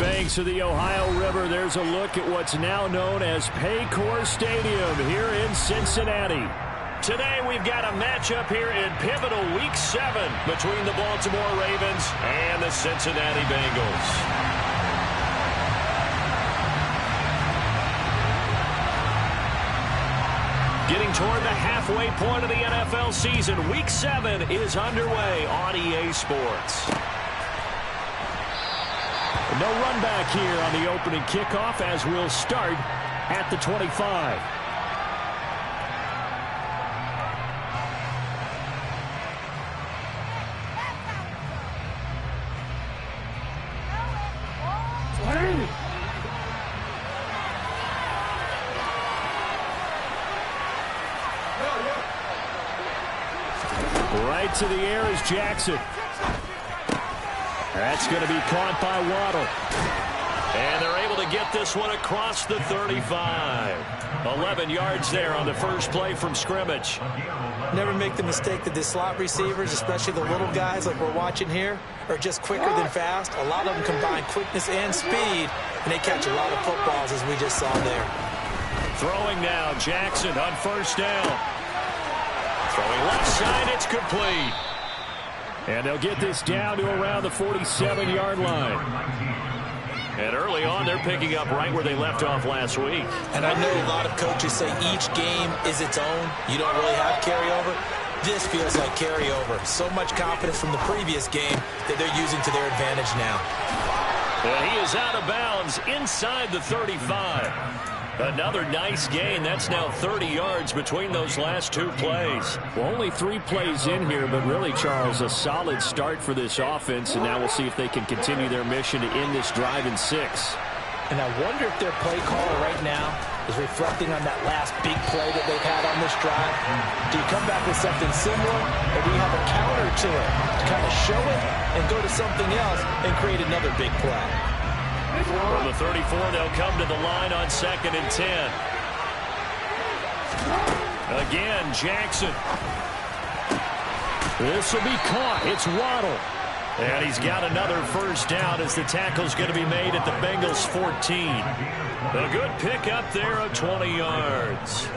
banks of the Ohio River, there's a look at what's now known as Paycor Stadium here in Cincinnati. Today we've got a matchup here in pivotal Week 7 between the Baltimore Ravens and the Cincinnati Bengals. Getting toward the halfway point of the NFL season, Week 7 is underway on EA Sports. No run back here on the opening kickoff as we'll start at the 25. Right to the air is Jackson. That's going to be caught by Waddle. And they're able to get this one across the 35. 11 yards there on the first play from scrimmage. Never make the mistake that the slot receivers, especially the little guys like we're watching here, are just quicker than fast. A lot of them combine quickness and speed, and they catch a lot of footballs, as we just saw there. Throwing now, Jackson on first down. Throwing left side, it's complete. And they'll get this down to around the 47-yard line. And early on, they're picking up right where they left off last week. And I know a lot of coaches say each game is its own. You don't really have carryover. This feels like carryover. So much confidence from the previous game that they're using to their advantage now. And he is out of bounds inside the 35. Another nice gain. That's now 30 yards between those last two plays. Well, only 3 plays in here, but really, Charles, a solid start for this offense, and now we'll see if they can continue their mission to end this drive in 6. And I wonder if their play caller right now is reflecting on that last big play that they've had on this drive. Do you come back with something similar, or do you have a counter to it to kind of show it and go to something else and create another big play? From the 34, they'll come to the line on 2nd and 10. Again, Jackson. This will be caught. It's Waddle. And he's got another first down as the tackle's going to be made at the Bengals' 14. A good pickup there of 20 yards.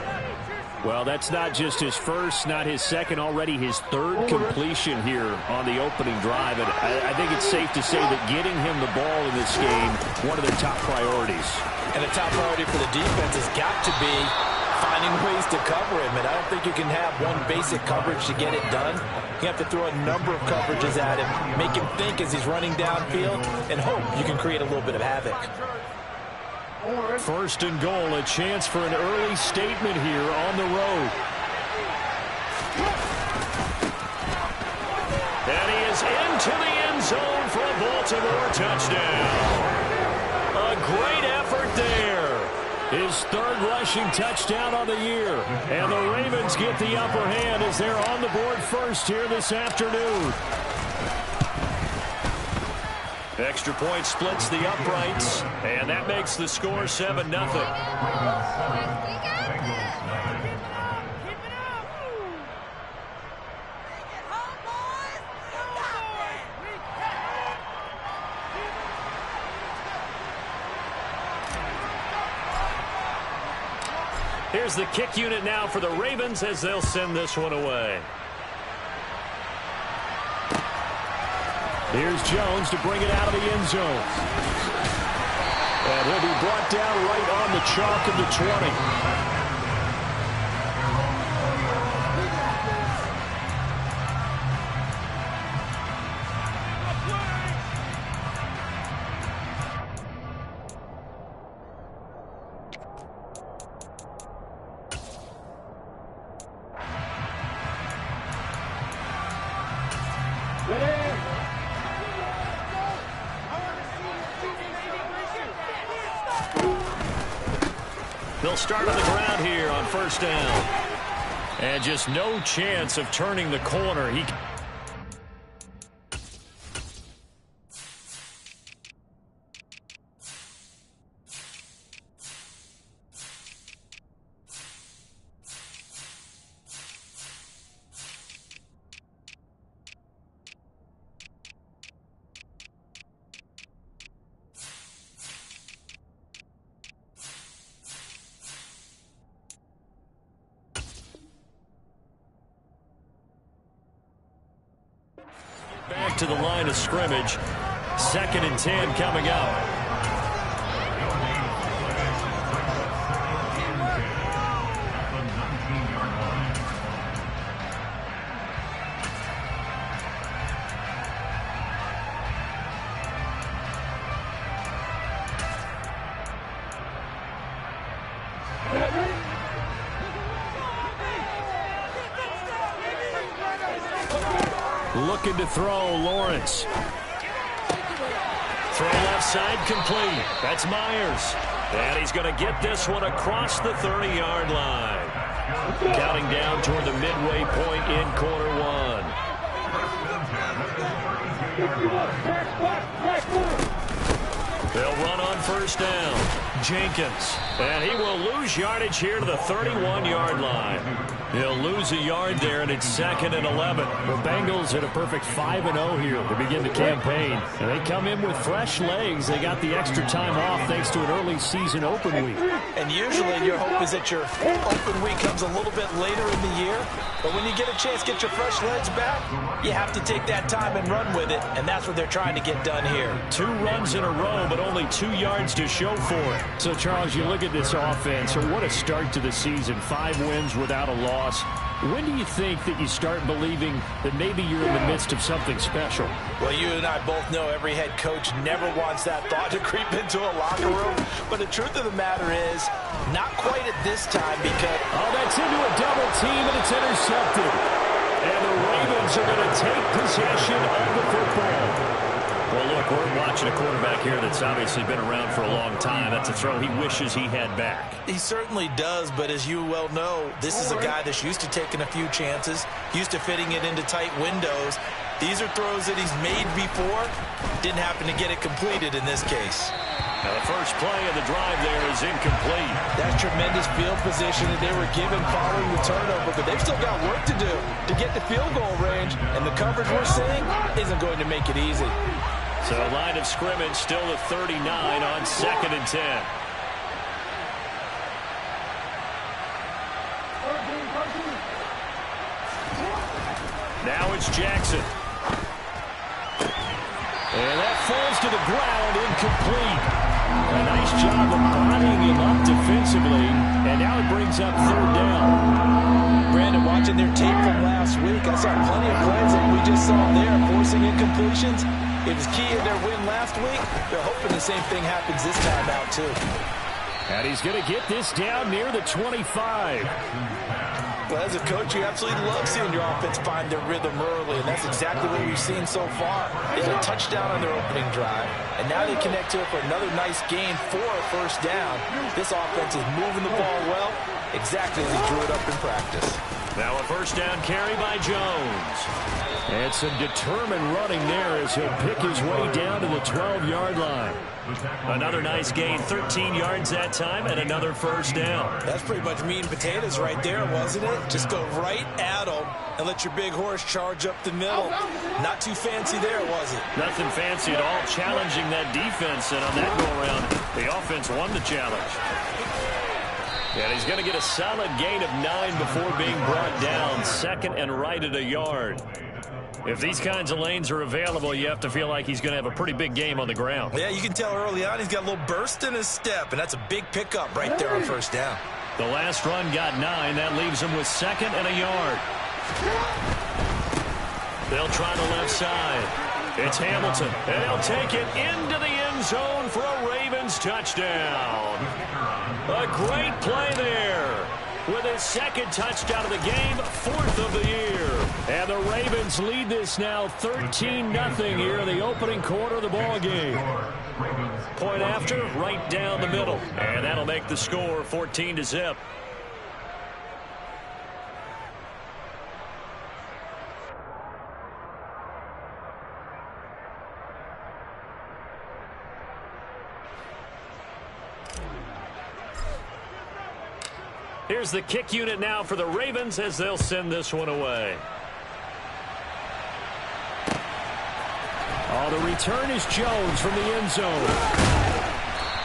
Well, that's not just his first, not his second, already his 3rd completion here on the opening drive. And I think it's safe to say that getting him the ball in this game, one of their top priorities. And the top priority for the defense has got to be finding ways to cover him. And I don't think you can have one basic coverage to get it done. You have to throw a number of coverages at him, make him think as he's running downfield, and hope you can create a little bit of havoc. 1st and goal, a chance for an early statement here on the road. And he is into the end zone for a Baltimore touchdown. A great effort there. His 3rd rushing touchdown on the year. And the Ravens get the upper hand as they're on the board first here this afternoon. Extra point splits the uprights, and that makes the score 7-0. Here's the kick unit now for the Ravens as they'll send this one away. Here's Jones to bring it out of the end zone. And he'll be brought down right on the chalk of the 20. They'll start on the ground here on first down. And just no chance of turning the corner. Back to the line of scrimmage. 2nd and 10 coming up. Looking to throw, Lawrence. Throw left side complete. That's Myers. And he's going to get this one across the 30-yard line. Counting down toward the midway point in quarter one. They'll run on 1st down. Jenkins. And he will lose yardage here to the 31-yard line. He'll lose a yard there, and it's 2nd and 11. The Bengals hit a perfect 5-0 here to begin the campaign. And they come in with fresh legs. They got the extra time off thanks to an early season open week. And usually your hope is that your open week comes a little bit later in the year. But when you get a chance to get your fresh legs back, you have to take that time and run with it. And that's what they're trying to get done here. 2 runs in a row, but only 2 yards to show for it. So, Charles, you look at this offense, and what a start to the season. 5 wins without a loss. When do you think that you start believing that maybe you're in the midst of something special? Well, you and I both know every head coach never wants that thought to creep into a locker room. But the truth of the matter is, not quite at this time because... Oh, that's into a double team, and it's intercepted. And the Ravens are going to take possession of the football. Well, look, we're watching a quarterback here that's obviously been around for a long time. That's a throw he wishes he had back. He certainly does, but as you well know, this is a guy that's used to taking a few chances, used to fitting it into tight windows. These are throws that he's made before. Didn't happen to get it completed in this case. Now, the first play of the drive there is incomplete. That's tremendous field position that they were given following the turnover, but they've still got work to do to get the field goal range, and the coverage we're seeing isn't going to make it easy. So line of scrimmage still at 39 on 2nd and 10. Now it's Jackson. And that falls to the ground, incomplete. A nice job of bodying him up defensively, and now it brings up 3rd down. Brandon, watching their tape from last week, I saw plenty of plays that we just saw there, forcing incompletions. It was key in their win last week. They're hoping the same thing happens this time out, too. And he's going to get this down near the 25. Well, as a coach, you absolutely love seeing your offense find their rhythm early, and that's exactly what we've seen so far. They had a touchdown on their opening drive, and now they connect to it for another nice gain for a 1st down. This offense is moving the ball well, exactly as he drew it up in practice. Now a 1st down carry by Jones. And some determined running there as he'll pick his way down to the 12-yard line. Another nice gain, 13 yards that time, and another 1st down. That's pretty much meat and potatoes right there, wasn't it? Just go right at him and let your big horse charge up the middle. Not too fancy there, was it? Nothing fancy at all, challenging that defense, and on that go-around, the offense won the challenge. And he's going to get a solid gain of 9 before being brought down. 2nd and right at a yard. If these kinds of lanes are available, you have to feel like he's going to have a pretty big game on the ground. Yeah, you can tell early on he's got a little burst in his step, and that's a big pickup right there on 1st down. The last run got 9. That leaves him with 2nd and a yard. They'll try the left side. It's Hamilton, and he'll take it into the end zone for a Ravens touchdown. A great play there. With his 2nd touchdown of the game, 4th of the year. And the Ravens lead this now 13-0 here in the opening quarter of the ball game. Point after, right down the middle. And that'll make the score 14-0. Here's the kick unit now for the Ravens as they'll send this one away. Oh, the return is Jones from the end zone.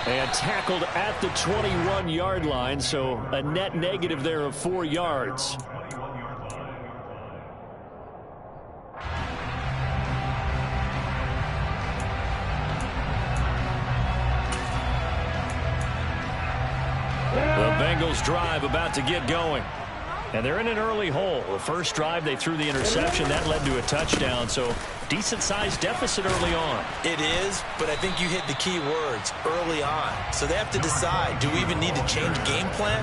And tackled at the 21-yard line, so a net negative there of 4 yards. Bengals drive about to get going. And they're in an early hole. The first drive, they threw the interception. That led to a touchdown. So decent-sized deficit early on. It is, but I think you hit the key words, early on. So they have to decide, do we even need to change game plan?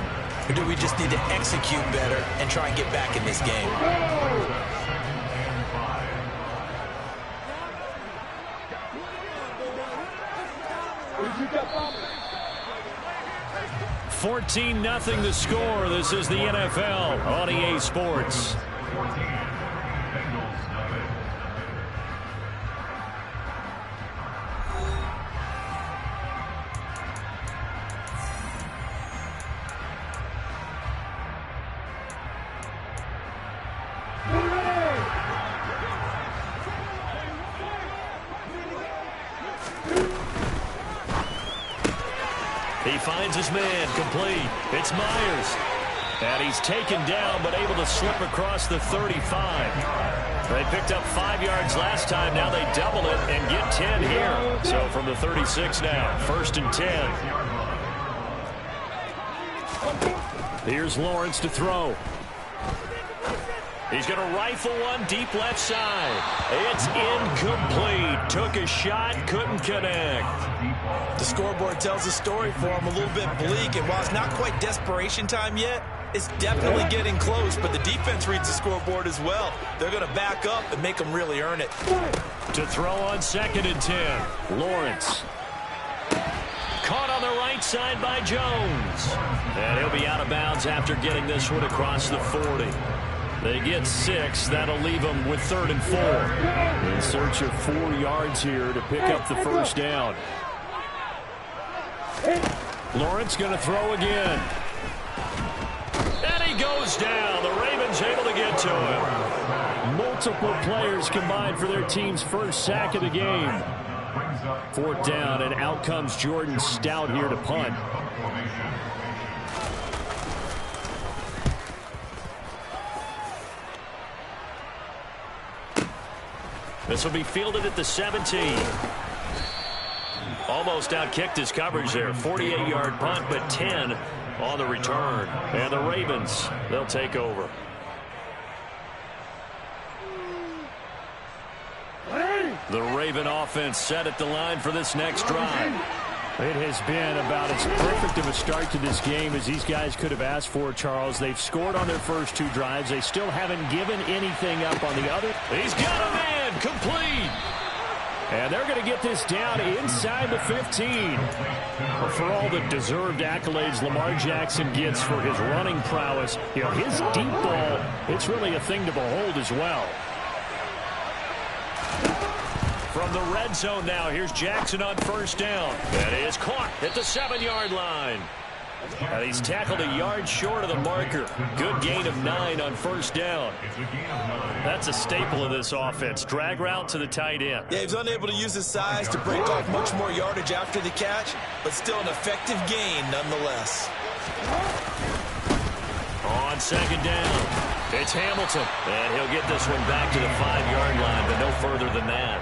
Or do we just need to execute better and try and get back in this game? $14-0 the score. This is the NFL on EA Sports. He finds his man, complete. It's Myers. And he's taken down, but able to slip across the 35. They picked up 5 yards last time. Now they double it and get 10 here. So from the 36 now, 1st and 10. Here's Lawrence to throw. He's going to rifle one deep left side. It's incomplete. Took a shot, couldn't connect. The scoreboard tells a story for him, a little bit bleak. And while it's not quite desperation time yet, it's definitely getting close. But the defense reads the scoreboard as well. They're going to back up and make them really earn it. To throw on 2nd and 10. Lawrence. Caught on the right side by Jones. And he'll be out of bounds after getting this one across the 40. They get 6. That'll leave them with 3rd and 4. In search of 4 yards here to pick up the first down. Lawrence going to throw again. And he goes down. The Ravens able to get to him. Multiple players combined for their team's first sack of the game. 4th down, and out comes Jordan Stout here to punt. This will be fielded at the 17. Almost outkicked his coverage there. 48-yard punt, but 10 on the return. And the Ravens, they'll take over. The Raven offense set at the line for this next drive. It has been about as perfect of a start to this game as these guys could have asked for, Charles. They've scored on their first 2 drives. They still haven't given anything up on the other. He's got a man, complete. And they're going to get this down inside the 15. For all the deserved accolades Lamar Jackson gets for his running prowess, you know, his deep ball, it's really a thing to behold as well. From the red zone now, here's Jackson on 1st down. That is caught at the 7-yard line. And he's tackled a yard short of the marker. Good gain of 9 on 1st down. That's a staple of this offense. Drag route to the tight end. Yeah, he's unable to use his size to break off much more yardage after the catch, but still an effective gain nonetheless. On 2nd down, it's Hamilton. And he'll get this one back to the 5-yard line, but no further than that.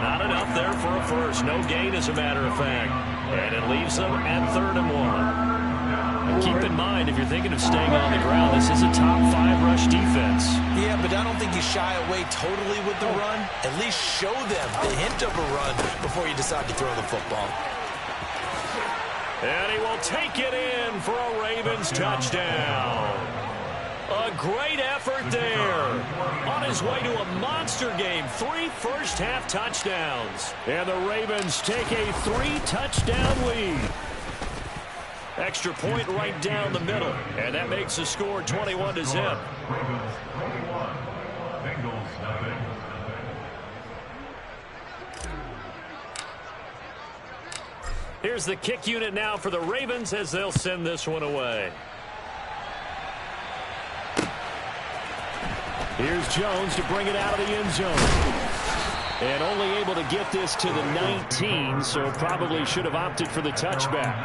Not enough there for a first. No gain, as a matter of fact. And it leaves them at 3rd and 1. And keep in mind, if you're thinking of staying on the ground, this is a top 5 rush defense. Yeah, but I don't think you shy away totally with the run. At least show them the hint of a run before you decide to throw the football. And he will take it in for a Ravens touchdown. A great effort there. On his way to a monster game. 3 first-half touchdowns. And the Ravens take a 3-touchdown lead. Extra point right down the middle. And that makes the score 21-0. Here's the kick unit now for the Ravens as they'll send this one away. Here's Jones to bring it out of the end zone. And only able to get this to the 19, so probably should have opted for the touchback.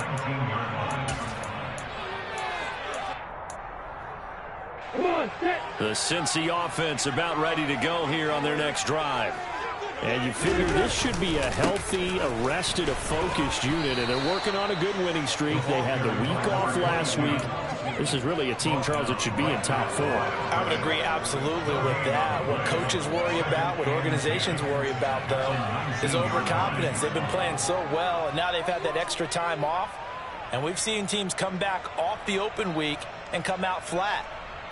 The Cincy offense about ready to go here on their next drive. And you figure this should be a healthy, a focused unit, and they're working on a good winning streak. They had the week off last week. This is really a team, Charles, that should be in top 4. I would agree absolutely with that. What coaches worry about, what organizations worry about, though, is overconfidence. They've been playing so well, and now they've had that extra time off. And we've seen teams come back off the open week and come out flat.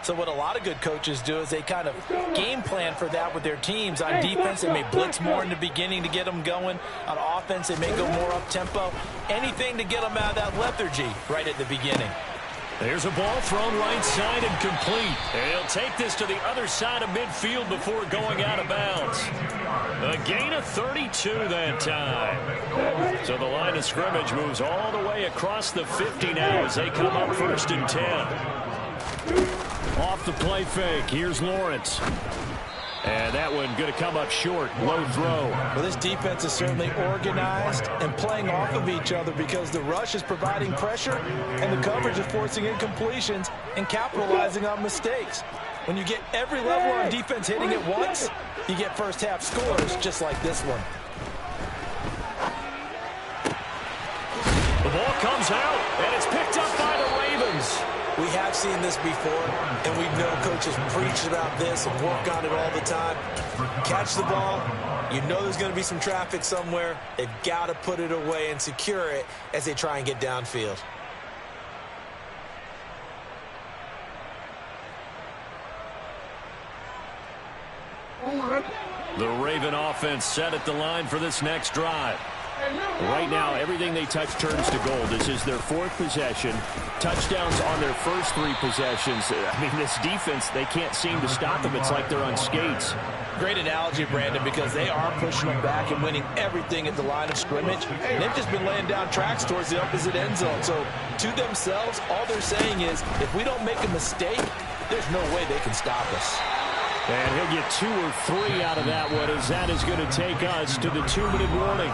So what a lot of good coaches do is they kind of game plan for that with their teams. On defense, they may blitz more in the beginning to get them going. On offense, they may go more up-tempo. Anything to get them out of that lethargy right at the beginning. There's a ball thrown right side and complete. He'll take this to the other side of midfield before going out of bounds. A gain of 32 that time. So the line of scrimmage moves all the way across the 50 now as they come up 1st and 10. Off the play fake. Here's Lawrence. And that one going to come up short. Low throw. Well, this defense is certainly organized and playing off of each other because the rush is providing pressure and the coverage is forcing incompletions and capitalizing on mistakes. When you get every level on defense hitting it once, you get first half scores just like this one. The ball comes out, and it's picked up by the Ravens. We have seen this before, and we know coaches preach about this and work on it all the time. Catch the ball. You know there's going to be some traffic somewhere. They've got to put it away and secure it as they try and get downfield. The Raven offense set at the line for this next drive. Right now, everything they touch turns to gold. This is their 4th possession. Touchdowns on their first 3 possessions. I mean, this defense, they can't seem to stop them. It's like they're on skates. Great analogy, Brandon, because they are pushing them back and winning everything at the line of scrimmage. And they've just been laying down tracks towards the opposite end zone. So, to themselves, all they're saying is, if we don't make a mistake, there's no way they can stop us. And he'll get 2 or 3 out of that one, as that is going to take us to the 2-minute warning.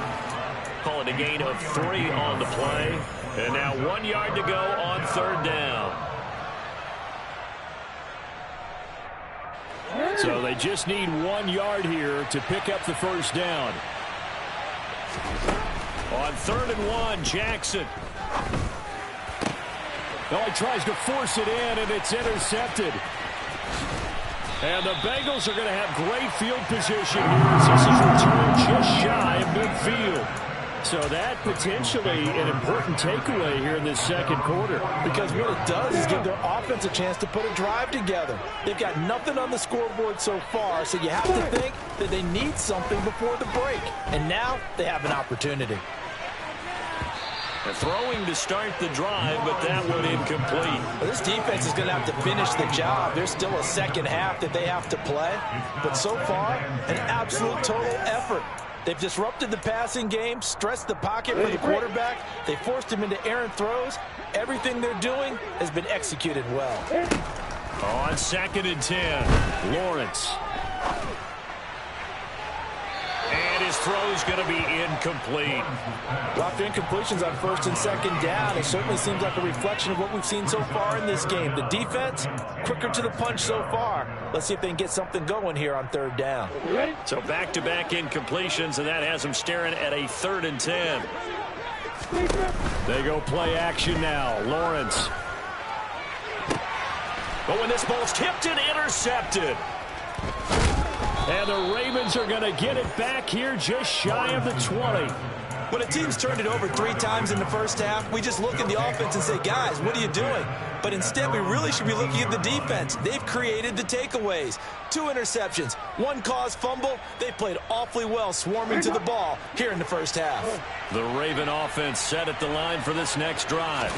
Call it a gain of 3 on the play. And now 1 yard to go on 3rd down. So they just need 1 yard here to pick up the first down. On 3rd and 1, Jackson. Now he tries to force it in, and it's intercepted. And the Bengals are going to have great field position here as this is returned just shy of midfield. So that potentially an important takeaway here in this second quarter. Because what it does is give their offense a chance to put a drive together. They've got nothing on the scoreboard so far, so you have to think that they need something before the break. And now they have an opportunity. Throwing to start the drive, but that one incomplete. Well, this defense is going to have to finish the job. There's still a second half that they have to play. But so far, an absolute total effort. They've disrupted the passing game, stressed the pocket for the quarterback. They forced him into errant throws. Everything they're doing has been executed well. On 2nd and 10, Lawrence. And his throw's going to be incomplete. Well, after incompletions on 1st and 2nd down, it certainly seems like a reflection of what we've seen so far in this game. The defense, quicker to the punch so far. Let's see if they can get something going here on 3rd down. So back-to-back incompletions, and that has them staring at a 3rd and 10. They go play action now. Lawrence. But when this ball's tipped and intercepted. And the Ravens are going to get it back here just shy of the 20. When a team's turned it over 3 times in the first half, we just look at the offense and say, guys, what are you doing? But instead, we really should be looking at the defense. They've created the takeaways. 2 interceptions, 1 caused fumble. They played awfully well swarming to the ball here in the first half. The Raven offense set at the line for this next drive.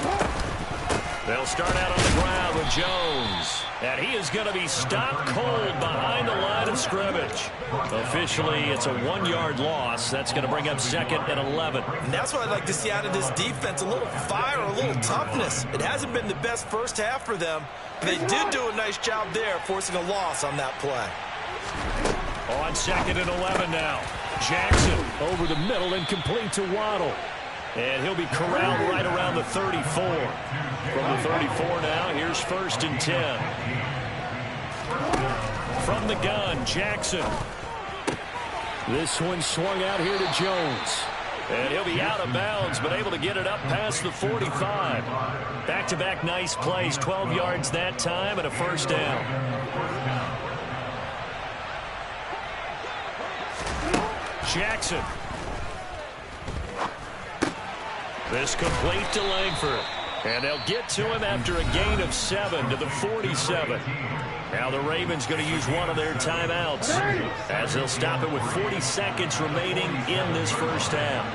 They'll start out on the ground with Jones. And he is going to be stopped cold behind the line of scrimmage. Officially, it's a 1-yard loss. That's going to bring up 2nd and 11. And that's what I'd like to see out of this defense. A little fire, a little toughness. It hasn't been the best first half for them. But they did do a nice job there, forcing a loss on that play. On 2nd and 11 now. Jackson over the middle and complete to Waddle. And he'll be corralled right around the 34. From the 34 now, here's 1st and 10. From the gun, Jackson. This one swung out here to Jones. And he'll be out of bounds, but able to get it up past the 45. Back-to-back nice plays, 12 yards that time, and a first down. Jackson. This complete to Langford. And they'll get to him after a gain of 7 to the 47. Now the Ravens going to use one of their timeouts as they'll stop it with 40 seconds remaining in this first half.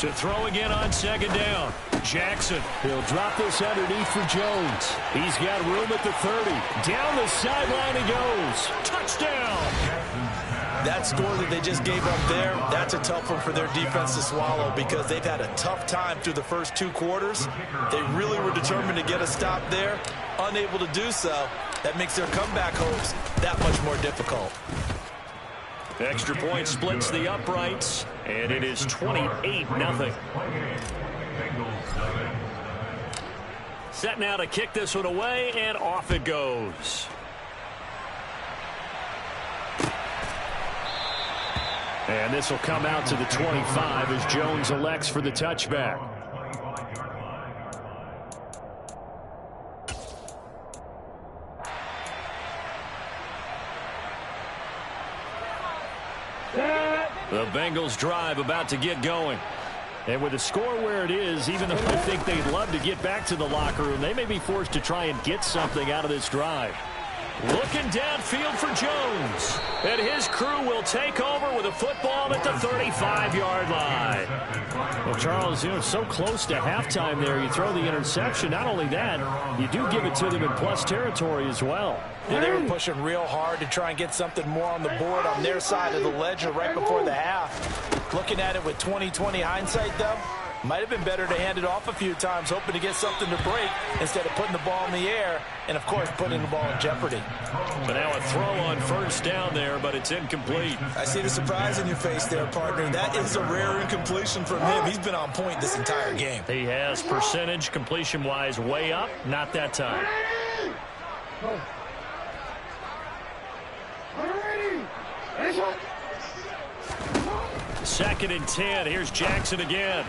To throw again on second down. Jackson. He'll drop this underneath for Jones. He's got room at the 30. Down the sideline he goes. Touchdown. That score that they just gave up there, that's a tough one for their defense to swallow because they've had a tough time through the first 2 quarters. They really were determined to get a stop there. Unable to do so. That makes their comeback hopes that much more difficult. Extra point splits the uprights, and it is 28-0. Set now to kick this one away, and off it goes. And this will come out to the 25 as Jones elects for the touchback. The Bengals drive about to get going. And with the score where it is, even though they think they'd love to get back to the locker room, they may be forced to try and get something out of this drive. Looking downfield for Jones. And his crew will take over with a football at the 35-yard line. Well, Charles, so close to halftime there, you throw the interception. Not only that, you do give it to them in plus territory as well. Yeah, they were pushing real hard to try and get something more on the board on their side of the ledger right before the half. Looking at it with 20/20 hindsight, though, might have been better to hand it off a few times, hoping to get something to break instead of putting the ball in the air and, of course, putting the ball in jeopardy. But now a throw on first down there, but it's incomplete. I see the surprise in your face there, partner. That is a rare incompletion from him. He's been on point this entire game. He has percentage completion-wise way up. Not that time. Second and 10. Here's Jackson again.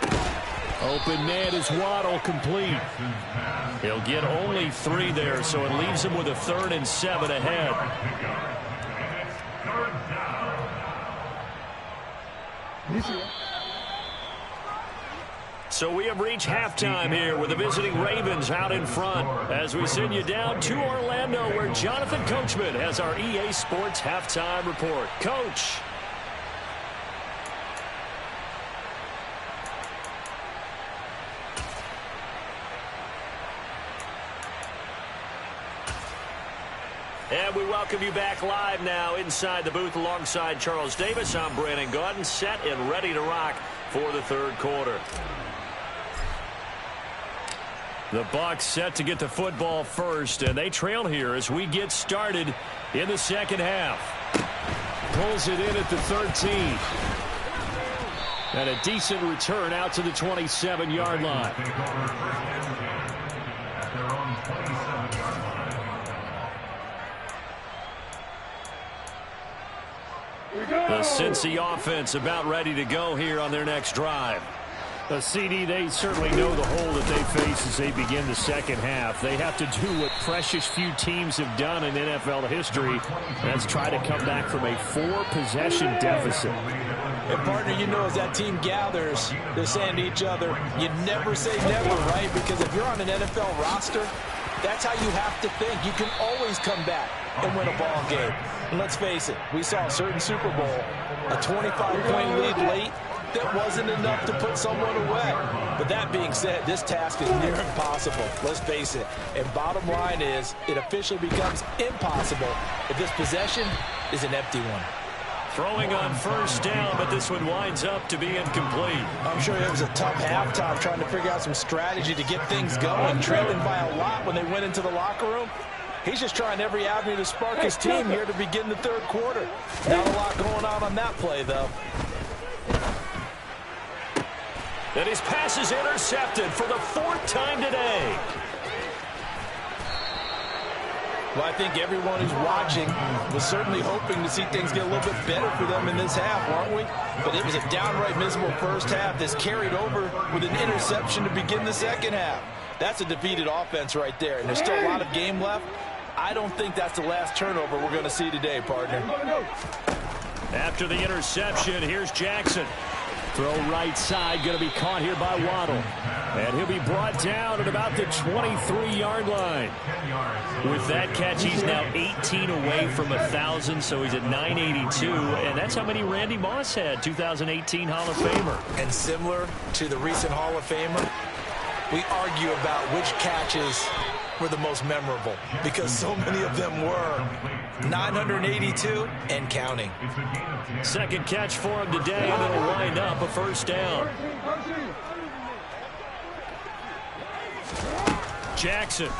Open man is Waddle, complete. He'll get only 3 there, so it leaves him with a 3rd and 7 ahead. So we have reached halftime here with the visiting Ravens out in front as we send you down to Orlando where Jonathan Coachman has our EA Sports halftime report. Coach. And we welcome you back live now inside the booth alongside Charles Davis. I'm Brandon Gaudin, set and ready to rock for the 3rd quarter. The Bucs set to get the football first, and they trail here as we get started in the second half. Pulls it in at the 13. And a decent return out to the 27-yard line. The Cincy offense about ready to go here on their next drive. The CD, they certainly know the hole that they face as they begin the second half. They have to do what precious few teams have done in NFL history. That's try to come back from a 4-possession deficit. And, partner, as that team gathers, they're saying to each other, you never say never, right? Because if you're on an NFL roster, that's how you have to think. You can always come back and win a ball game. And let's face it, we saw a certain Super Bowl, a 25-point lead late. That wasn't enough to put someone away. But that being said, this task is near impossible. Let's face it. And bottom line is, it officially becomes impossible if this possession is an empty one. Throwing on first down, but this one winds up to be incomplete. I'm sure it was a tough halftime trying to figure out some strategy to get things going, trailing by a lot when they went into the locker room. He's just trying every avenue to spark his team here to begin the 3rd quarter. Not a lot going on that play, though. And his pass is intercepted for the 4th time today. Well, I think everyone who's watching was certainly hoping to see things get a little bit better for them in this half, aren't we? But it was a downright miserable first half that's carried over with an interception to begin the second half. That's a defeated offense right there, and there's still a lot of game left. I don't think that's the last turnover we're going to see today, partner. After the interception, here's Jackson. Throw right side, going to be caught here by Waddle. And he'll be brought down at about the 23-yard line. With that catch, he's now 18 away from 1,000, so he's at 982. And that's how many Randy Moss had, 2018 Hall of Famer. And similar to the recent Hall of Famer, we argue about which catches were the most memorable because so many of them were. 982 and counting. Second catch for him today, and it'll wind up a first down. Jackson.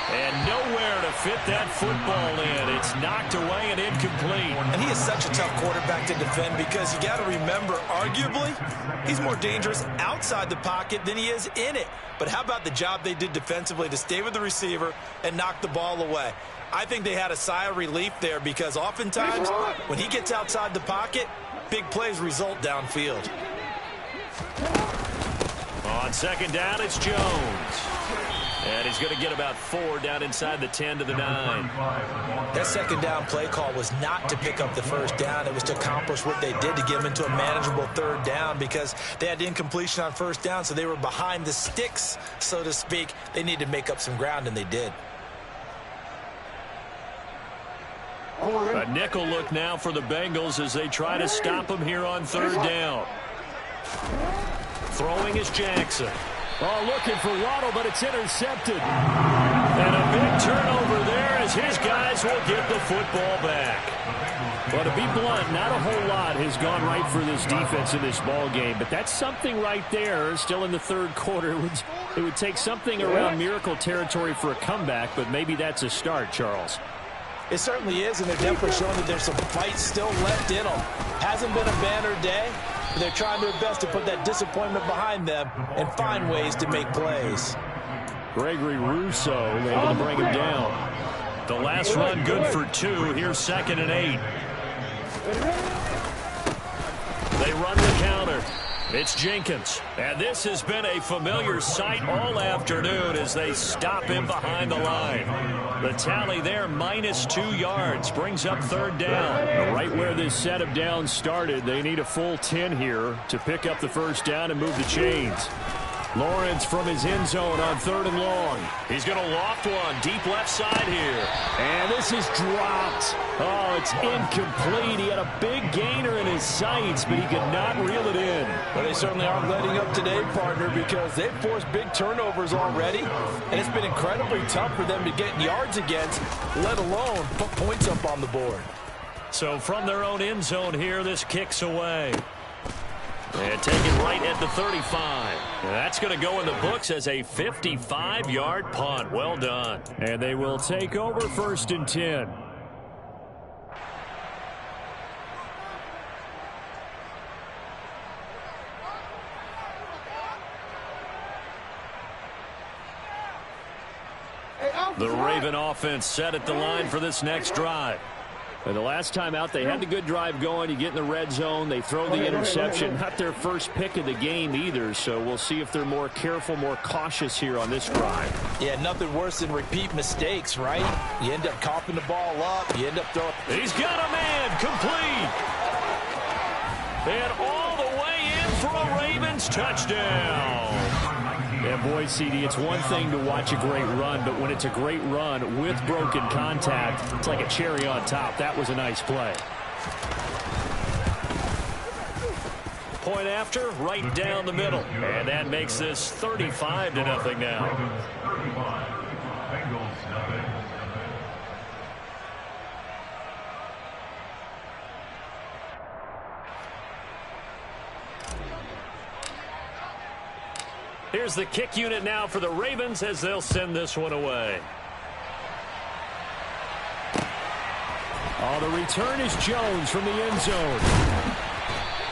And nowhere to fit that football in. It's knocked away and incomplete. And he is such a tough quarterback to defend because you got to remember, arguably, he's more dangerous outside the pocket than he is in it. But how about the job they did defensively to stay with the receiver and knock the ball away? I think they had a sigh of relief there because oftentimes when he gets outside the pocket, big plays result downfield. On second down, it's Jones. And he's going to get about 4 down inside the 10 to the 9. That second down play call was not to pick up the first down. It was to accomplish what they did to get them into a manageable third down because they had incompletion on first down, so they were behind the sticks, so to speak. They needed to make up some ground, and they did. A nickel look now for the Bengals as they try to stop him here on third down. Throwing is Jackson. Oh, looking for Waddle, but it's intercepted. And a big turnover there as his guys will get the football back. Well, to be blunt, not a whole lot has gone right for this defense in this ball game, but that's something right there. Still in the third quarter, it would take something around miracle territory for a comeback, but maybe that's a start, Charles. It certainly is, and they're definitely showing that there's some fight still left in them. Hasn't been a banner day. They're trying their best to put that disappointment behind them and find ways to make plays. Gregory Rousseau able to bring him down. The last run good for 2. Here's 2nd and 8. They run the counter. It's Jenkins. And this has been a familiar sight all afternoon as they stop him behind the line. The tally there, -2 yards, brings up third down. Right where this set of downs started, they need a full 10 here to pick up the first down and move the chains. Lawrence from his end zone on 3rd and long. He's going to loft one deep left side here. And this is dropped. Oh, it's incomplete. He had a big gainer in his sights, but he could not reel it in. Well, they certainly aren't letting up today, partner, because they've forced big turnovers already, and it's been incredibly tough for them to get yards against, let alone put points up on the board. So from their own end zone here, this kicks away. And taken right at the 35. And that's going to go in the books as a 55-yard punt. Well done. And they will take over 1st and 10. The Raven offense set at the line for this next drive. And the last time out, they had the good drive going. You get in the red zone, they throw the interception. Not their first pick of the game either, so we'll see if they're more careful, more cautious here on this drive. Yeah, nothing worse than repeat mistakes, right? You end up coughing the ball up. You end up throwing. He's got a man complete. And all the way in for a Ravens touchdown. And boy, CD, it's one thing to watch a great run, but when it's a great run with broken contact, it's like a cherry on top. That was a nice play. Point after, right down the middle. And that makes this 35-0 now. Here's the kick unit now for the Ravens as they'll send this one away. Oh, the return is Jones from the end zone.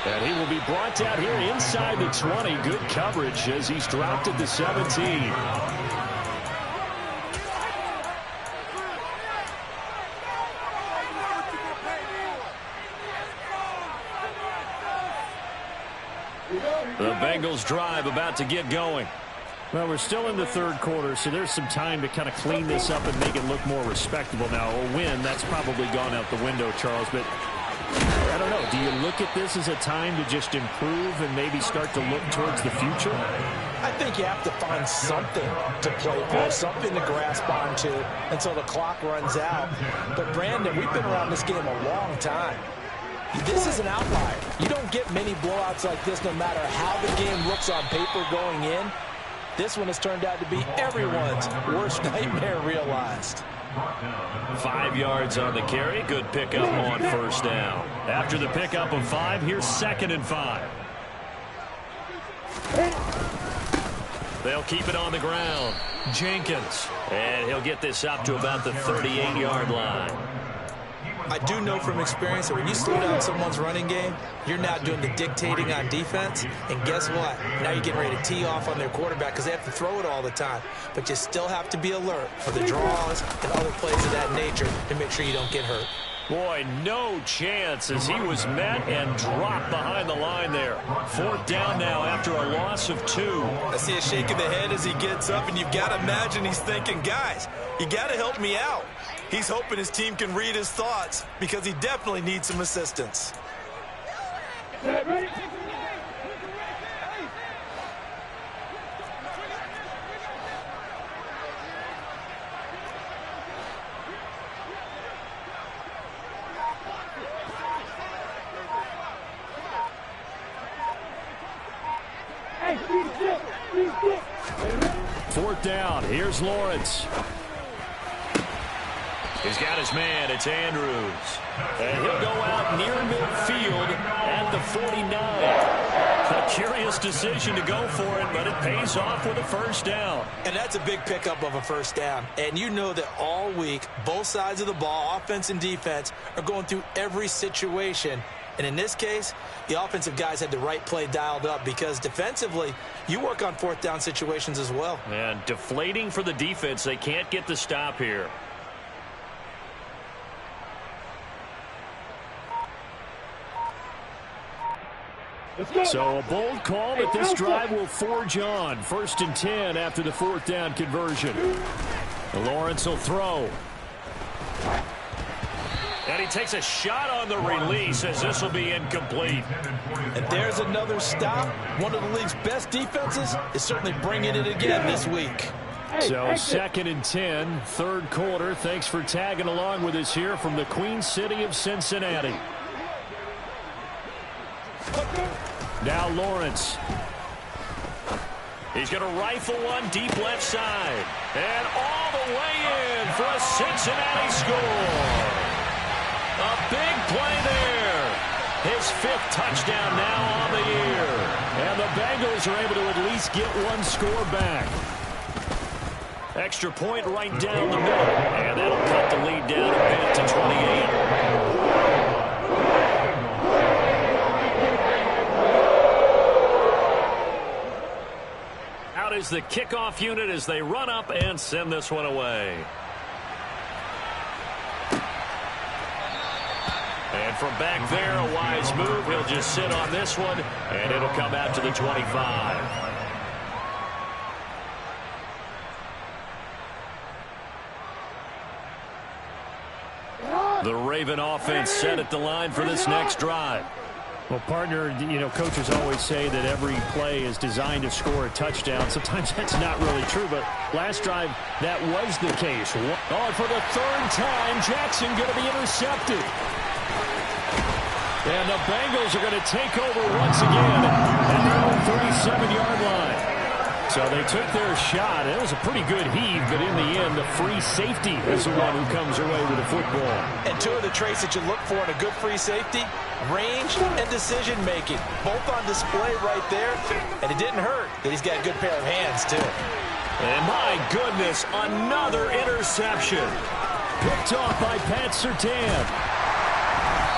And he will be brought down here inside the 20. Good coverage as he's dropped at the 17. The Bengals drive about to get going. Well, we're still in the third quarter, so there's some time to kind of clean this up and make it look more respectable. Now, a win, that's probably gone out the window, Charles, but I don't know. Do you look at this as a time to just improve and maybe start to look towards the future? I think you have to find something to play for, something to grasp onto until the clock runs out. But, Brandon, we've been around this game a long time. This is an outlier. You don't get many blowouts like this no matter how the game looks on paper going in. This one has turned out to be everyone's worst nightmare realized. 5 yards on the carry. Good pickup on first down. After the pickup of 5, here's 2nd and 5. They'll keep it on the ground. Jenkins. And he'll get this up to about the 38-yard line. I do know from experience that when you slow down someone's running game, you're now doing the dictating on defense. And guess what? Now you're getting ready to tee off on their quarterback because they have to throw it all the time. But you still have to be alert for the draws and other plays of that nature to make sure you don't get hurt. Boy, no chance as he was met and dropped behind the line there. 4th down now after a loss of 2. I see a shake of the head as he gets up, and you've got to imagine he's thinking, guys, you got to help me out. He's hoping his team can read his thoughts because he definitely needs some assistance. Fourth down. Here's Lawrence. He's got his man. It's Andrews. And he'll go out near midfield at the 49. A curious decision to go for it, but it pays off with a first down. And that's a big pickup of a first down. And you know that all week, both sides of the ball, offense and defense, are going through every situation. And in this case, the offensive guys had the right play dialed up because defensively, you work on 4th down situations as well. And deflating for the defense. They can't get the stop here. So a bold call, but this drive will forge on. 1st and 10 after the 4th down conversion. Lawrence will throw. And he takes a shot on the release as this will be incomplete. And there's another stop. One of the league's best defenses is certainly bringing it again this week. So 2nd and 10, 3rd quarter. Thanks for tagging along with us here from the Queen City of Cincinnati. Now Lawrence. He's going to rifle one deep left side. And all the way in for a Cincinnati score. A big play there. His 5th touchdown now on the year. And the Bengals are able to at least get one score back. Extra point right down the middle. And that'll cut the lead down a bit to 28. Is the kickoff unit as they run up and send this one away. And from back there, a wise move. He'll just sit on this one, and it'll come out to the 25. The Raven offense set at the line for this next drive. Well, partner, you know, coaches always say that every play is designed to score a touchdown. Sometimes that's not really true, but last drive, that was the case. Oh, and for the 3rd time, Jackson going to be intercepted. And the Bengals are going to take over once again at their own 37-yard line. So they took their shot. It was a pretty good heave, but in the end, the free safety is the one who comes away with the football. And 2 of the traits that you look for in a good free safety, range and decision-making, both on display right there. And it didn't hurt that he's got a good pair of hands, too. And my goodness, another interception. Picked off by Pat Surtain.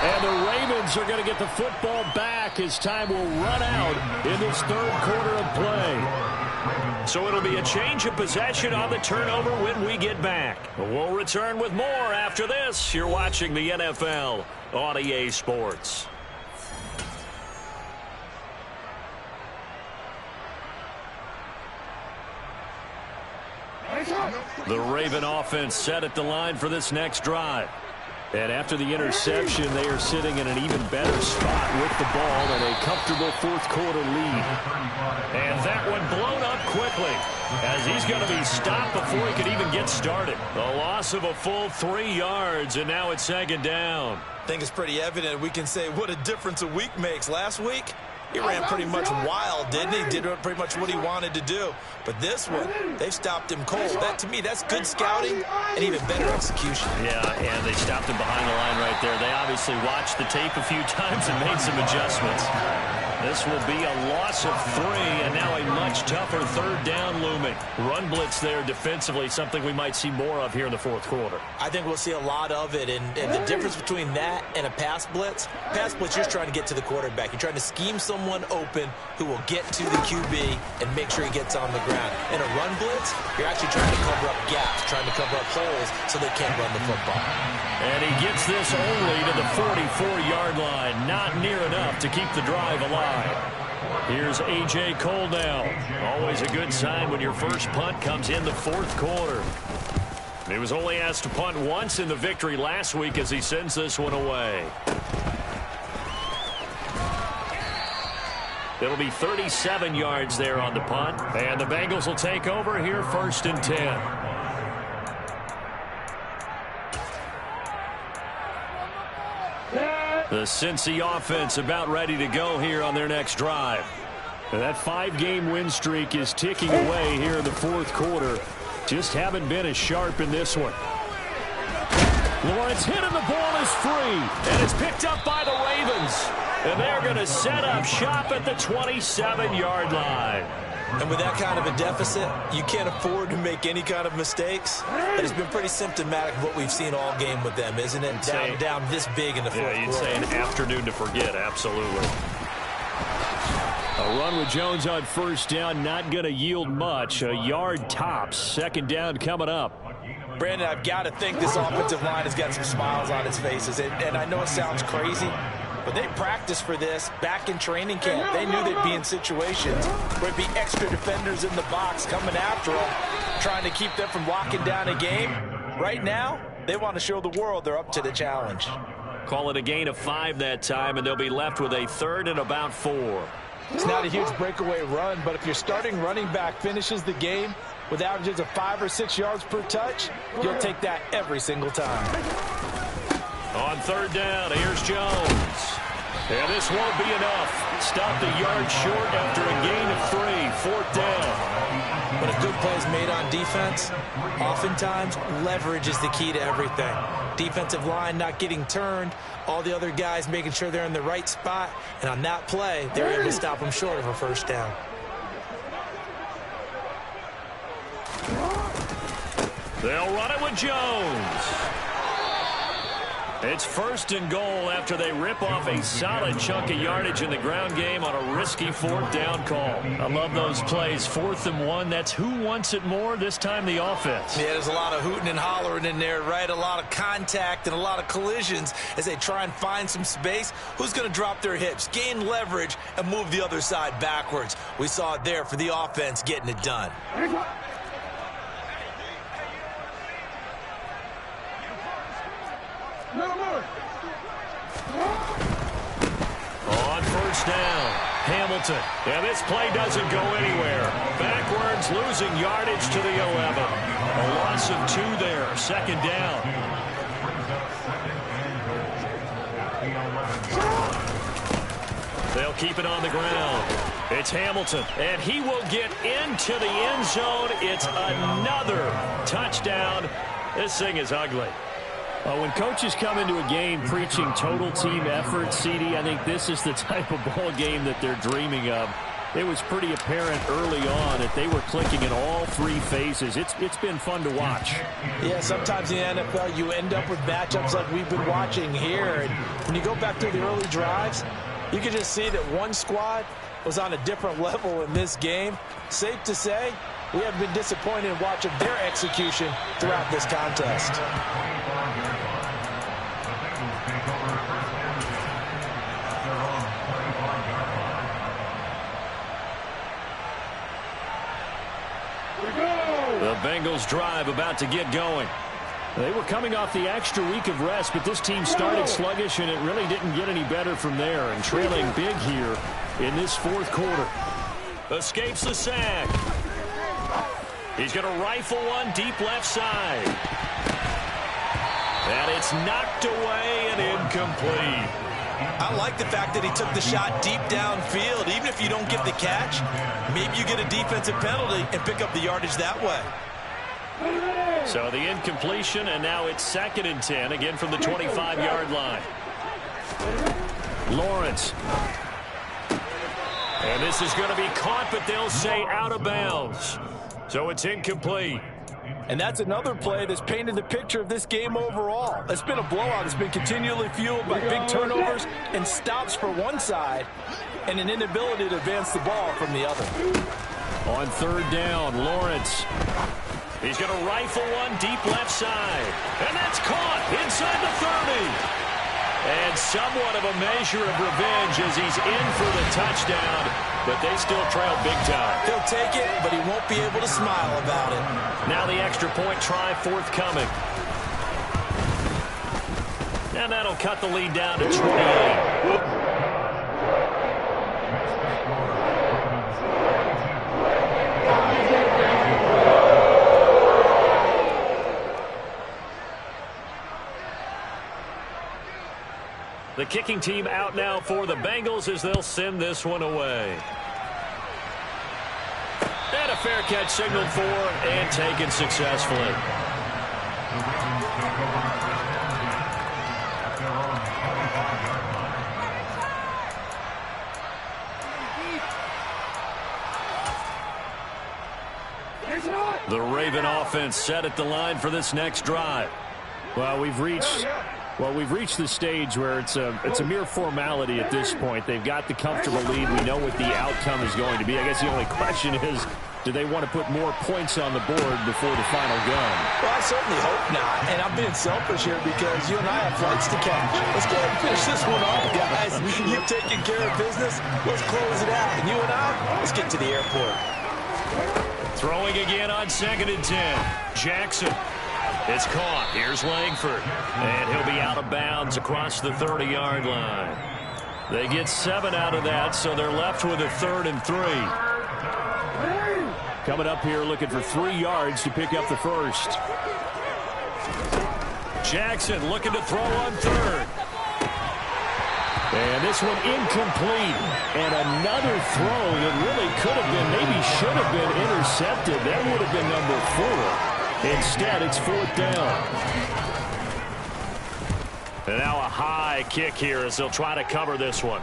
And the Ravens are going to get the football back as time will run out in this third quarter of play. So it'll be a change of possession on the turnover when we get back. We'll return with more after this. You're watching the NFL on EA Sports. The Raven offense set at the line for this next drive. And after the interception, they are sitting in an even better spot with the ball and a comfortable fourth quarter lead. And that one blown up quickly as he's going to be stopped before he could even get started. A loss of a full 3 yards, and now it's second down. I think it's pretty evident we can say what a difference a week makes. Last week, he ran pretty much wild, didn't he? Did pretty much what he wanted to do. But this one, they've stopped him cold. That, to me, that's good scouting and even better execution. Yeah, and they stopped him behind the line right there. They obviously watched the tape a few times and made some adjustments. This will be a loss of 3, and now a much tougher third down looming. Run blitz there defensively, something we might see more of here in the fourth quarter. I think we'll see a lot of it, and the difference between that and a pass blitz, you're just trying to get to the quarterback. You're trying to scheme someone open who will get to the QB and make sure he gets on the ground. In a run blitz, you're actually trying to cover up gaps, trying to cover up holes so they can't run the football. And he gets this only to the 44-yard line. Not near enough to keep the drive alive. Here's A.J. Cole now. Always a good sign when your first punt comes in the fourth quarter. He was only asked to punt once in the victory last week as he sends this one away. It'll be 37 yards there on the punt. And the Bengals will take over here first and 10. The Cincy offense about ready to go here on their next drive. And that 5-game win streak is ticking away here in the fourth quarter. Just haven't been as sharp in this one. Lawrence hit and the ball is free. And it's picked up by the Ravens. And they're going to set up shop at the 27-yard line. And with that kind of a deficit, you can't afford to make any kind of mistakes. But it's been pretty symptomatic of what we've seen all game with them, isn't it? Down this big in the fourth quarter. Yeah, you'd say an afternoon to forget, absolutely. A run with Jones on first down, not going to yield much. A yard tops. Second down coming up. Brandon, I've got to think this offensive line has got some smiles on its faces. And I know it sounds crazy, but they practiced for this back in training camp. They knew they'd be in situations where it'd be extra defenders in the box coming after them, trying to keep them from locking down a game. Right now, they want to show the world they're up to the challenge. Call it a gain of 5 that time, and they'll be left with a third and about 4. It's not a huge breakaway run, but if your starting running back finishes the game with averages of 5 or 6 yards per touch, you'll take that every single time. On third down, here's Jones. And this won't be enough. Stopped a yard short after a gain of 3. Fourth down. When a good play is made on defense, oftentimes leverage is the key to everything. Defensive line not getting turned, all the other guys making sure they're in the right spot, and on that play, they're able to stop them short of a first down. They'll run it with Jones. It's first and goal after they rip off a solid chunk of yardage in the ground game on a risky fourth down call. I love those plays. 4th and 1. That's who wants it more, this time the offense. Yeah, there's a lot of hooting and hollering in there, right? A lot of contact and a lot of collisions as they try and find some space. Who's going to drop their hips, gain leverage, and move the other side backwards? We saw it there for the offense getting it done. On first down, Hamilton. And this play doesn't go anywhere. Backwards, losing yardage to the 11. A loss of 2 there. Second down. They'll keep it on the ground. It's Hamilton, and he will get into the end zone. It's another touchdown. This thing is ugly. When coaches come into a game preaching total team effort, CD, I think this is the type of ball game that they're dreaming of. It was pretty apparent early on that they were clicking in all three phases. It's been fun to watch. Yeah, sometimes in the NFL you end up with matchups like we've been watching here. And when you go back through the early drives, you can just see that one squad was on a different level in this game. Safe to say, we have been disappointed in watching their execution throughout this contest. The Bengals drive about to get going. They were coming off the extra week of rest, but this team started sluggish, and it really didn't get any better from there. And trailing big here in this fourth quarter. Escapes the sack. He's going to rifle one deep left side. And it's knocked away and incomplete. I like the fact that he took the shot deep downfield. Even if you don't get the catch, maybe you get a defensive penalty and pick up the yardage that way. So the incompletion, and now it's 2nd and 10, again from the 25-yard line. Lawrence. And this is going to be caught, but they'll say out of bounds. So it's incomplete. And that's another play that's painted the picture of this game overall. It's been a blowout. It's been continually fueled by big turnovers and stops for one side and an inability to advance the ball from the other. On 3rd down, Lawrence. He's going to rifle one deep left side. And that's caught inside the 30. And somewhat of a measure of revenge as he's in for the touchdown, but they still trail big time. He'll take it, but he won't be able to smile about it. Now the extra point try forthcoming. And that'll cut the lead down to 28. The kicking team out now for the Bengals as they'll send this one away. And a fair catch signaled for and taken successfully. The Raven offense set at the line for this next drive. Well, we've reached the stage where it's a mere formality at this point. They've got the comfortable lead. We know what the outcome is going to be. I guess the only question is, do they want to put more points on the board before the final gun? Well, I certainly hope not. And I'm being selfish here because you and I have flights to catch. Let's go ahead and finish this one off, guys. You've taken care of business. Let's close it out. And you and I, let's get to the airport. Throwing again on 2nd and 10. Jackson. It's caught. Here's Langford. And he'll be out of bounds across the 30-yard line. They get 7 out of that, so they're left with a 3rd and 3. Coming up here looking for 3 yards to pick up the first. Jackson looking to throw on 3rd. And this one incomplete. And another throw that really could have been, maybe should have been intercepted. That would have been number 4. Instead, it's 4th down. And now a high kick here as they'll try to cover this one.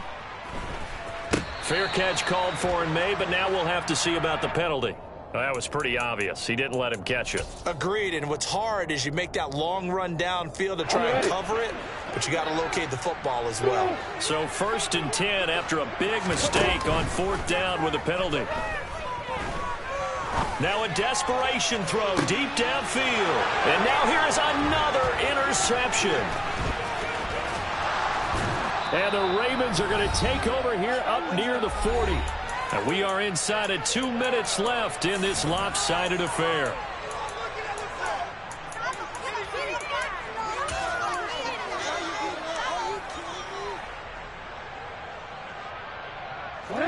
Fair catch called for and made, but now we'll have to see about the penalty. Well, that was pretty obvious. He didn't let him catch it. Agreed, and what's hard is you make that long run downfield to try and cover it, but you got to locate the football as well. So 1st and 10 after a big mistake on 4th down with a penalty. Now a desperation throw deep downfield. And now here is another interception. And the Ravens are going to take over here up near the 40. And we are inside of 2 minutes left in this lopsided affair.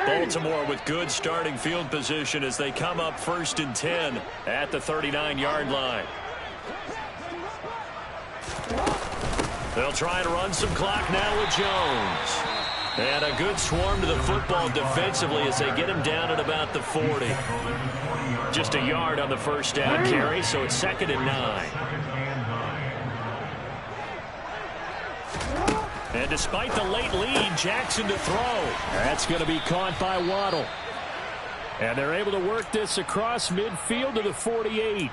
Baltimore with good starting field position as they come up 1st and 10 at the 39-yard line. They'll try and run some clock now with Jones. And a good swarm to the football defensively as they get him down at about the 40. Just a yard on the 1st down carry, so it's 2nd and 9. And despite the late lead, Jackson to throw. That's going to be caught by Waddle. And they're able to work this across midfield to the 48.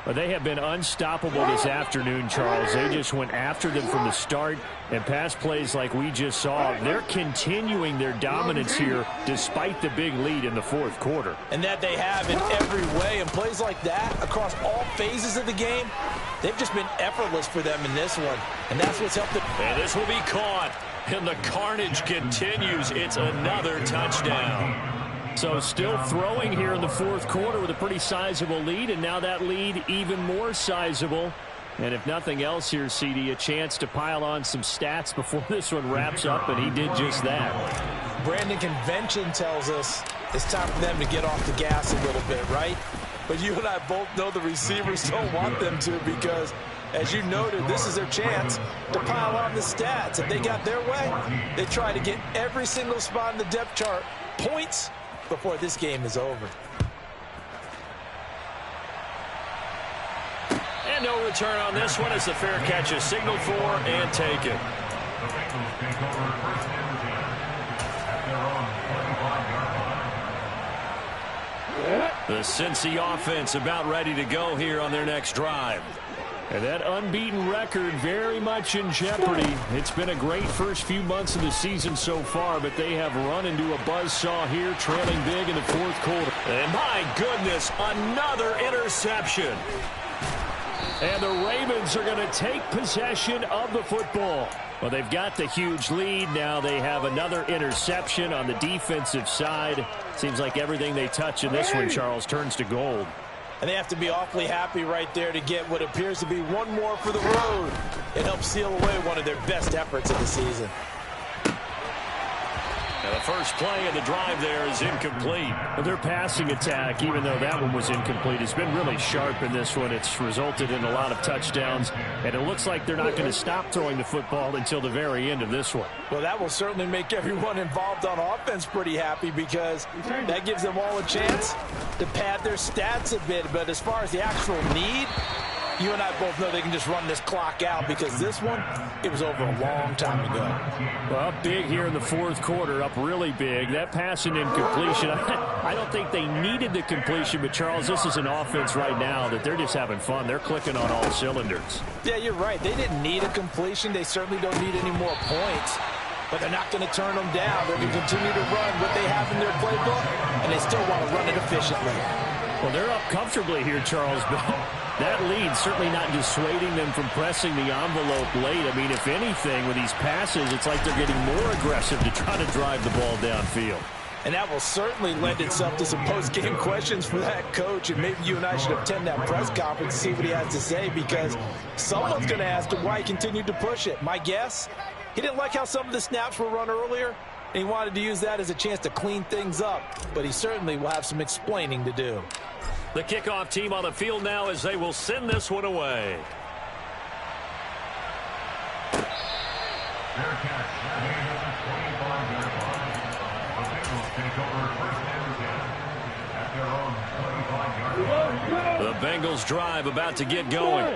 But they have been unstoppable this afternoon, Charles. They just went after them from the start, and pass plays like we just saw. They're continuing their dominance here despite the big lead in the fourth quarter. And that they have in every way. And plays like that across all phases of the game, they've just been effortless for them in this one. And that's what's helped them. And this will be caught. And the carnage continues. It's another touchdown. So still throwing here in the fourth quarter with a pretty sizable lead, and now that lead even more sizable. And if nothing else here, CD, a chance to pile on some stats before this one wraps up, and he did just that. Brandon, convention tells us it's time for them to get off the gas a little bit, right? But you and I both know the receivers don't want them to, because, as you noted, this is their chance to pile on the stats. If they got their way, they try to get every single spot in the depth chart points before this game is over. And no return on this one as the fair catch is signaled for and taken. The Cincy offense about ready to go here on their next drive. And that unbeaten record very much in jeopardy. It's been a great first few months of the season so far, but they have run into a buzzsaw here, trailing big in the fourth quarter. And my goodness, another interception. And the Ravens are going to take possession of the football. Well, they've got the huge lead. Now they have another interception on the defensive side. Seems like everything they touch in this one, Charles, turns to gold. And they have to be awfully happy right there to get what appears to be one more for the road. It helps seal away one of their best efforts of the season. And the first play of the drive there is incomplete. But their passing attack, even though that one was incomplete, has been really sharp in this one. It's resulted in a lot of touchdowns, and it looks like they're not going to stop throwing the football until the very end of this one. Well, that will certainly make everyone involved on offense pretty happy, because that gives them all a chance to pad their stats a bit. But as far as the actual need, you and I both know they can just run this clock out, because this one, it was over a long time ago. Well, up big here in the fourth quarter, up really big. That pass and incompletion, I don't think they needed the completion, but Charles, this is an offense right now that they're just having fun. They're clicking on all cylinders. Yeah, you're right. They didn't need a completion. They certainly don't need any more points. But they're not going to turn them down. They're going to continue to run what they have in their playbook, and they still want to run it efficiently. Well, they're up comfortably here, Charles, but that lead certainly not dissuading them from pressing the envelope late. I mean, if anything, with these passes, it's like they're getting more aggressive to try to drive the ball downfield. And that will certainly lend itself to some post-game questions for that coach. And maybe you and I should attend that press conference to see what he has to say, because someone's going to ask him why he continued to push it. My guess, he didn't like how some of the snaps were run earlier, and he wanted to use that as a chance to clean things up. But he certainly will have some explaining to do. The kickoff team on the field now as they will send this one away. The Bengals drive about to get going.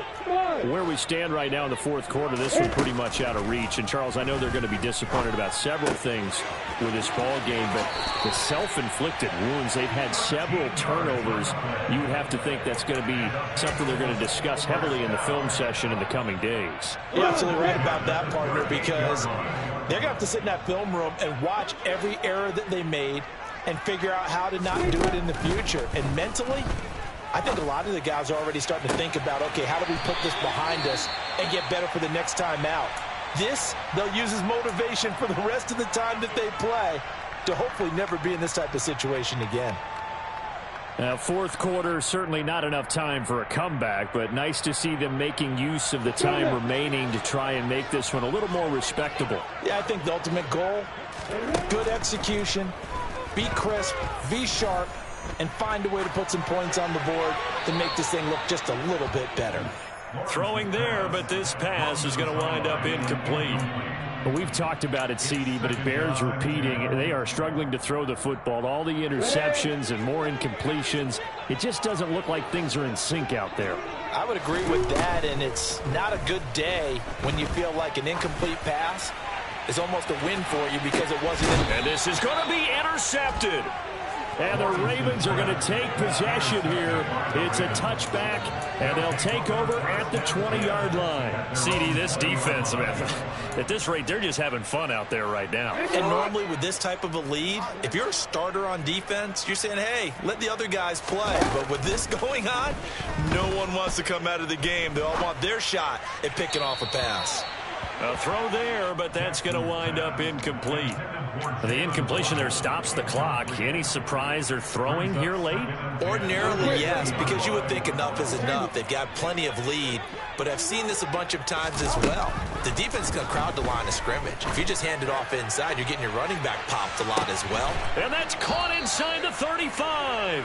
Where we stand right now in the fourth quarter, this one pretty much out of reach. And, Charles, I know they're going to be disappointed about several things with this ball game, but the self-inflicted wounds, they've had several turnovers. You would have to think that's going to be something they're going to discuss heavily in the film session in the coming days. You're absolutely right about that, partner, because they're going to have to sit in that film room and watch every error that they made and figure out how to not do it in the future. And mentally, I think a lot of the guys are already starting to think about, okay, how do we put this behind us and get better for the next time out? This, they'll use as motivation for the rest of the time that they play to hopefully never be in this type of situation again. Fourth quarter, certainly not enough time for a comeback, but nice to see them making use of the time remaining to try and make this one a little more respectable. Yeah, I think the ultimate goal, good execution, be crisp, be sharp, and find a way to put some points on the board to make this thing look just a little bit better. Throwing there, but this pass is going to wind up incomplete. Well, we've talked about it, CD, but it bears repeating. They are struggling to throw the football. All the interceptions and more incompletions. It just doesn't look like things are in sync out there. I would agree with that, and it's not a good day when you feel like an incomplete pass is almost a win for you because it wasn't. And this is going to be intercepted. And the Ravens are going to take possession here. It's a touchback, and they'll take over at the 20-yard line. CD, this defense, man, at this rate, they're just having fun out there right now. And normally with this type of a lead, if you're a starter on defense, you're saying, hey, let the other guys play. But with this going on, no one wants to come out of the game. They all want their shot at picking off a pass. A throw there, but that's going to wind up incomplete. The incompletion there stops the clock. Any surprise they're throwing here late? Ordinarily, yes, because you would think enough is enough. They've got plenty of lead, but I've seen this a bunch of times as well. The defense is going to crowd the line of scrimmage. If you just hand it off inside, you're getting your running back popped a lot as well. And that's caught inside the 35.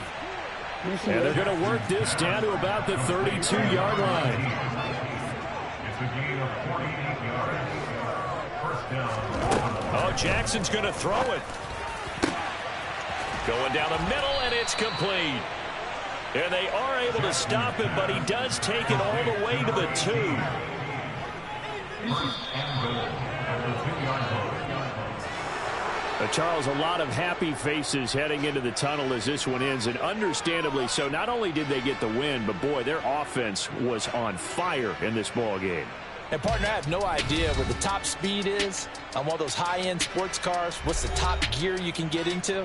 And they're going to work this down to about the 32-yard line. Oh, Jackson's going to throw it. Going down the middle, and it's complete. And they are able to stop him, but he does take it all the way to the 2. Charles, a lot of happy faces heading into the tunnel as this one ends, and understandably so. Not only did they get the win, but, boy, their offense was on fire in this ball game. And, partner, I have no idea what the top speed is on one of those high-end sports cars. What's the top gear you can get into?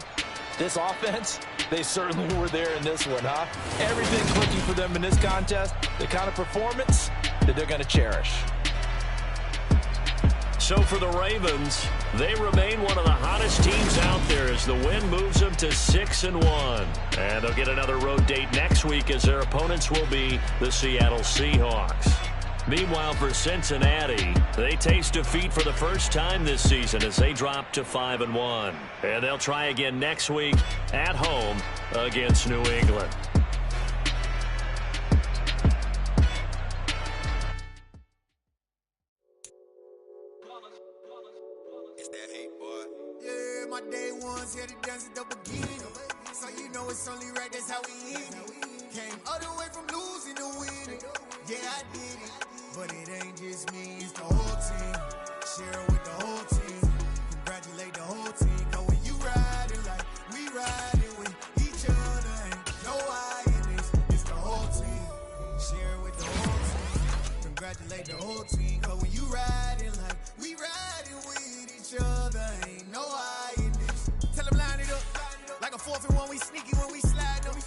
This offense, they certainly were there in this one, huh? Everything clicking for them in this contest, the kind of performance that they're going to cherish. So for the Ravens, they remain one of the hottest teams out there as the win moves them to 6-1. And they'll get another road date next week as their opponents will be the Seattle Seahawks. Meanwhile, for Cincinnati, they taste defeat for the first time this season as they drop to 5-1. And they'll try again next week at home against New England. It's that hate, boy. Yeah, my day ones here to dance at the beginning. So you know it's only right, that's how we end it. Came all the way from losing to winning. Yeah, I did it. But it ain't just me, it's the whole team. Share it with the whole team. Congratulate the whole team. Cause when you riding like we riding with each other, ain't no I in this. It's the whole team. Share it with the whole team. Congratulate the whole team. Cause when you riding like we riding with each other, ain't no I in this. Tell them line it up. Like a 4th and 1, we sneaky when we slide up.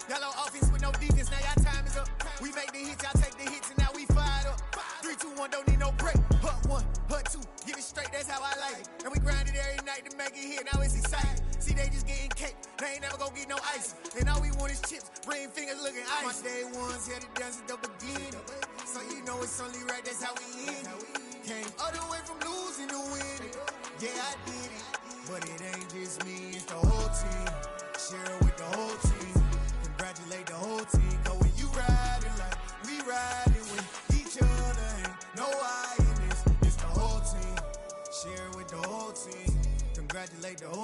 Yellow offense with no defense, now y'all time is up. We make the hits, y'all take the hits, and now we fired up. 3, 2, 1, don't need no break. Hut 1, hut 2, get it straight, that's how I like it. And we grind it every night to make it hit, now it's exciting. See, they just getting cake, they ain't never gonna get no ice. And all we want is chips, ring fingers looking ice. My day ones here to dance at the beginning. So you know it's only right, that's how we end it. Came all the way from losing to winning. Yeah, I did it. But it ain't just me, it's the whole team. Share it with the whole team. Congratulate the whole team. Cause when you riding like we riding with each other, ain't no I in this. It's the whole team. Share it with the whole team. Congratulate the whole team.